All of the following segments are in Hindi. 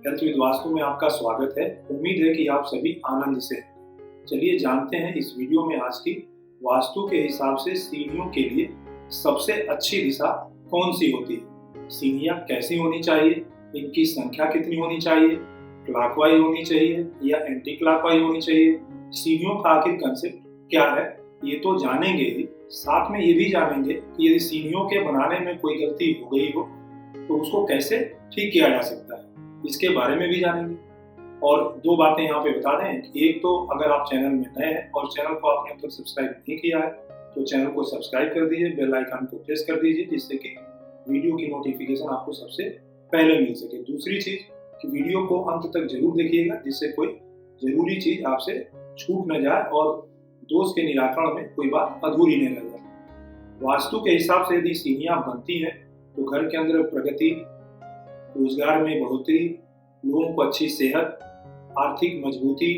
हेल्थ विद वास्तु में आपका स्वागत है। उम्मीद है कि आप सभी आनंद से हैं। चलिए जानते हैं इस वीडियो में आज की वास्तु के हिसाब से सीढ़ियों के लिए सबसे अच्छी दिशा कौन सी होती है, सीढ़ियाँ कैसी होनी चाहिए, इनकी संख्या कितनी होनी चाहिए, क्लॉकवाइज होनी चाहिए या एंटी क्लॉकवाइज होनी चाहिए, सीढ़ियों का आखिर कंसेप्ट क्या है, ये तो जानेंगे ही। साथ में ये भी जानेंगे कि यदि सीढ़ियों के बनाने में कोई गलती हो गई हो तो उसको कैसे ठीक किया जा सकता है, इसके बारे में भी जानेंगे। और दो बातें यहाँ पे बता दें कि एक तो अगर आप चैनल में नए हैं और चैनल को आपने अब तक सब्सक्राइब नहीं किया है तो चैनल को सब्सक्राइब कर दीजिए, बेल आइकन को प्रेस कर दीजिए जिससे कि वीडियो की नोटिफिकेशन आपको सबसे पहले मिल सके। दूसरी चीज कि वीडियो को अंत तक जरूर देखिएगा जिससे कोई जरूरी चीज आपसे छूट न जाए और दोष के निराकरण में कोई बात अधूरी न रह जाए। वास्तु के हिसाब से यदि सीढ़ियाँ बनती हैं तो घर के अंदर प्रगति, रोजगार में बढ़ोतरी, लोगों को अच्छी सेहत, आर्थिक मजबूती,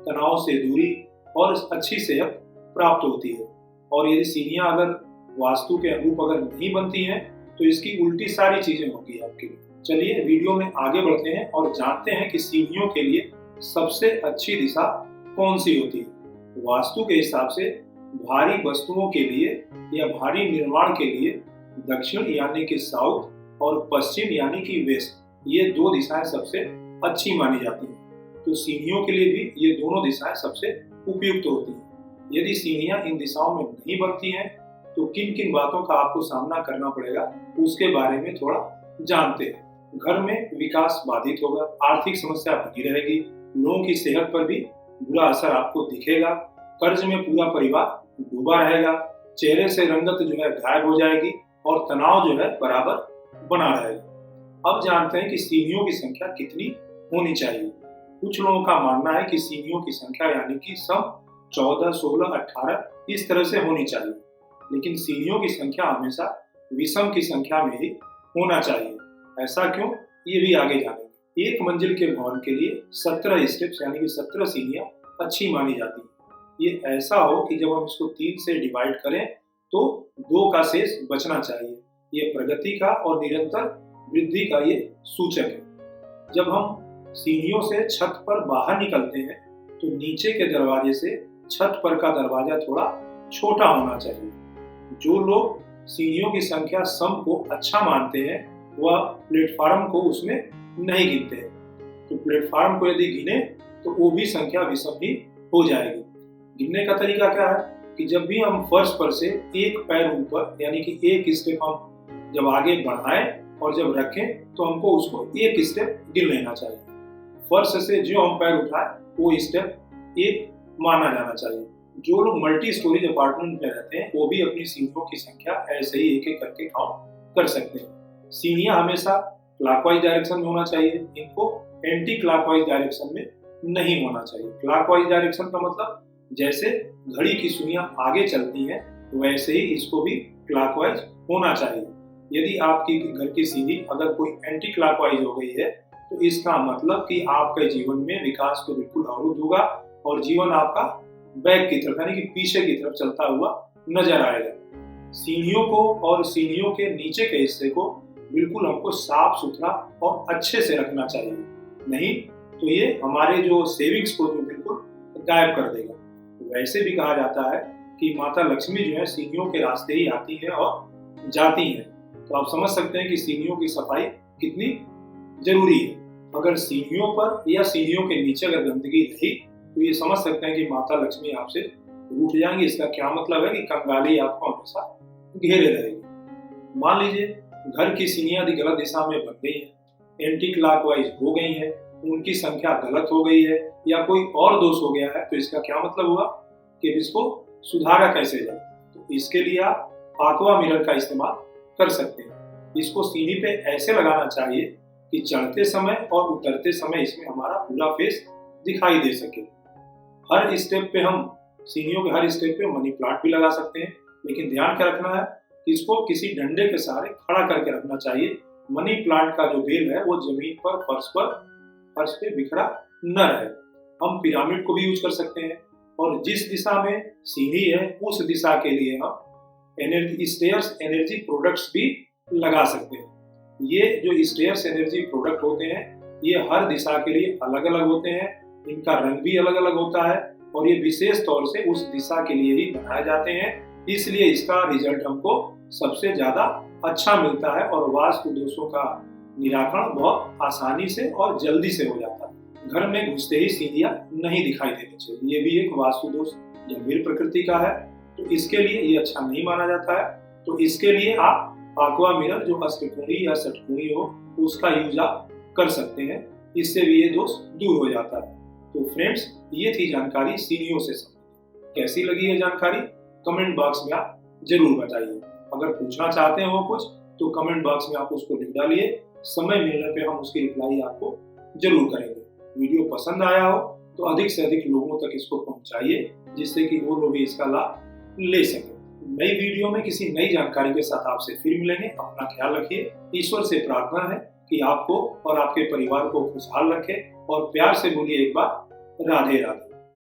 तनाव से दूरी और अच्छी सेहत प्राप्त होती है। और यदि सीढ़ियाँ अगर वास्तु के अनुरूप अगर नहीं बनती हैं तो इसकी उल्टी सारी चीजें होंगी आपके लिए। चलिए वीडियो में आगे बढ़ते हैं और जानते हैं कि सीढ़ियों के लिए सबसे अच्छी दिशा कौन सी होती है। वास्तु के हिसाब से भारी वस्तुओं के लिए या भारी निर्माण के लिए दक्षिण यानी कि साउथ और पश्चिम यानी कि वेस्ट, ये दो दिशाएं सबसे अच्छी मानी जाती हैं। तो सीढ़ियों के लिए भी ये दोनों दिशाएं सबसे उपयुक्त होती हैं। यदि सीढ़ियां इन दिशाओं में नहीं बनती हैं तो किन किन बातों का आपको सामना करना पड़ेगा उसके बारे में थोड़ा जानते हैं। घर में विकास बाधित होगा, आर्थिक समस्या बनी रहेगी, लोगों की सेहत पर भी बुरा असर आपको दिखेगा, कर्ज में पूरा परिवार डूबा रहेगा, चेहरे से रंगत जो है गायब हो जाएगी और तनाव जो है बराबर बना रहेगा। अब जानते हैं कि सीढ़ियों की संख्या कितनी होनी चाहिए। कुछ लोगों का मानना है कि सीढ़ियों की संख्या यानी कि सम 14, 16, 18 इस तरह से होनी चाहिए, लेकिन सीढ़ियों की संख्या हमेशा विषम की संख्या में ही होना चाहिए। ऐसा क्यों, ये भी आगे जानेंगे। एक मंजिल के भवन के लिए 17 स्टेप्स यानी कि 17 सीढ़ियां अच्छी मानी जाती है। ये ऐसा हो कि जब हम इसको 3 से डिवाइड करें तो 2 का शेष बचना चाहिए। ये प्रगति का और निरंतर वृद्धि का ये सूचक है। जब हम सीढ़ियों से छत पर बाहर निकलते हैं तो नीचे के दरवाजे से छत पर का दरवाजा थोड़ा छोटा होना चाहिए। जो लोग सीढ़ियों की संख्या सम को अच्छा मानते हैं वह प्लेटफार्म को उसमें नहीं गिनते हैं। तो प्लेटफार्म को यदि गिने तो वो भी संख्या विषम ही हो जाएगी। गिनने का तरीका क्या है कि जब भी हम फर्श पर से एक पैर ऊपर यानी कि एक स्टेप हम जब आगे बढ़ाएं और जब रखें तो हमको उसको एक स्टेप गिन लेना चाहिए। फर्श से जो हम पैर उठाए वो स्टेप एक माना जाना चाहिए। जो लोग मल्टी स्टोरेज अपार्टमेंट में रहते हैं वो भी अपनी सीढ़ियों की संख्या ऐसे ही एक एक करके काउंट कर सकते हैं। सीढ़ियां हमेशा क्लॉकवाइज डायरेक्शन में होना चाहिए, इनको एंटी क्लॉकवाइज डायरेक्शन में नहीं होना चाहिए। क्लॉकवाइज डायरेक्शन का मतलब जैसे घड़ी की सुइयां आगे चलती हैं वैसे ही इसको भी क्लॉकवाइज होना चाहिए। यदि आपकी घर की सीढ़ी अगर कोई एंटी क्लॉकवाइज हो गई है तो इसका मतलब कि आपके जीवन में विकास तो बिल्कुल अवरुद्ध होगा और जीवन आपका बैक की तरफ यानी कि पीछे की तरफ चलता हुआ नजर आएगा। सीढ़ियों को और सीढ़ियों के नीचे के हिस्से को बिल्कुल हमको साफ सुथरा और अच्छे से रखना चाहिए, नहीं तो ये हमारे जो सेविंग्स को जो बिल्कुल गायब कर देगा। वैसे भी कहा जाता है कि माता लक्ष्मी जो है सीढ़ियों के रास्ते ही आती है और जाती है। तो आप समझ सकते हैं कि सीढ़ियों की सफाई कितनी जरूरी है। अगर सीढ़ियों पर या सीढ़ियों के नीचे अगर गंदगी रही तो ये समझ सकते हैं कि माता लक्ष्मी आपसे रूठ जाएंगी। इसका क्या मतलब है कि कंगाली आपको हमेशा घेरे रहेगी। मान लीजिए घर की सीढ़ियां यदि गलत दिशा में बन गई है, एंटी क्लॉकवाइज हो गई है, उनकी संख्या गलत हो गई है या कोई और दोष हो गया है तो इसका क्या मतलब हुआ कि इसको सुधारा कैसे जाए। तो इसके लिए आप aqua मिरर का इस्तेमाल कर सकते हैं। इसको सीढ़ी पे ऐसे लगाना चाहिए कि चढ़ते समय और उतरते समय इसमें हमारा पूरा फेस दिखाई दे सके। हर स्टेप पे हम सीढ़ियों के हर स्टेप पे मनी प्लांट भी लगा सकते हैं, लेकिन ध्यान क्या रखना है कि इसको किसी डंडे के सहारे खड़ा करके रखना चाहिए। मनी प्लांट का जो बेल है वो जमीन पर फर्श पे बिखरा न रहे। हम पिरामिड को भी यूज कर सकते हैं और जिस दिशा में सीढ़ी है उस दिशा के लिए हम स्टेयर्स एनर्जी प्रोडक्ट्स भी लगा सकते हैं। ये जो स्टेयर्स एनर्जी प्रोडक्ट होते हैं ये हर दिशा के लिए अलग अलग होते हैं, इनका रंग भी अलग अलग होता है और ये विशेष तौर से उस दिशा के लिए ही बनाए जाते हैं, इसलिए इसका रिजल्ट हमको सबसे ज्यादा अच्छा मिलता है और वास्तु दोषों का निराकरण बहुत आसानी से और जल्दी से हो जाता है। घर में घुसते ही सीढ़ियां नहीं दिखाई देनी चाहिए, ये भी एक वास्तु दोष गंभीर प्रकृति का है, तो इसके लिए ये अच्छा नहीं माना जाता है। तो इसके लिए आप एक्वा मिरर जो अष्टकोणीय या षटकोणीय हो उसका यूज आप कर सकते हैं, इससे भी ये दोष दूर हो जाता है। तो फ्रेंड्स, ये थी जानकारी सीढ़ियों से संबंधित। कैसी लगी ये जानकारी कमेंट बॉक्स में आप जरूर बताइए। अगर पूछना चाहते हैं वो कुछ तो कमेंट बॉक्स में आप उसको लिख डालिए, समय मिलने पे हम उसकी रिप्लाई आपको जरूर करेंगे। वीडियो पसंद आया हो तो अधिक से अधिक लोगों तक इसको पहुंचाइए, जिससे कि वो लोग भी इसका लाभ ले सकें। नई वीडियो में किसी नई जानकारी के साथ आपसे फिर मिलेंगे। अपना ख्याल रखिए। ईश्वर से प्रार्थना है कि आपको और आपके परिवार को खुशहाल रखे और प्यार से बोलिए एक बार राधे राधे।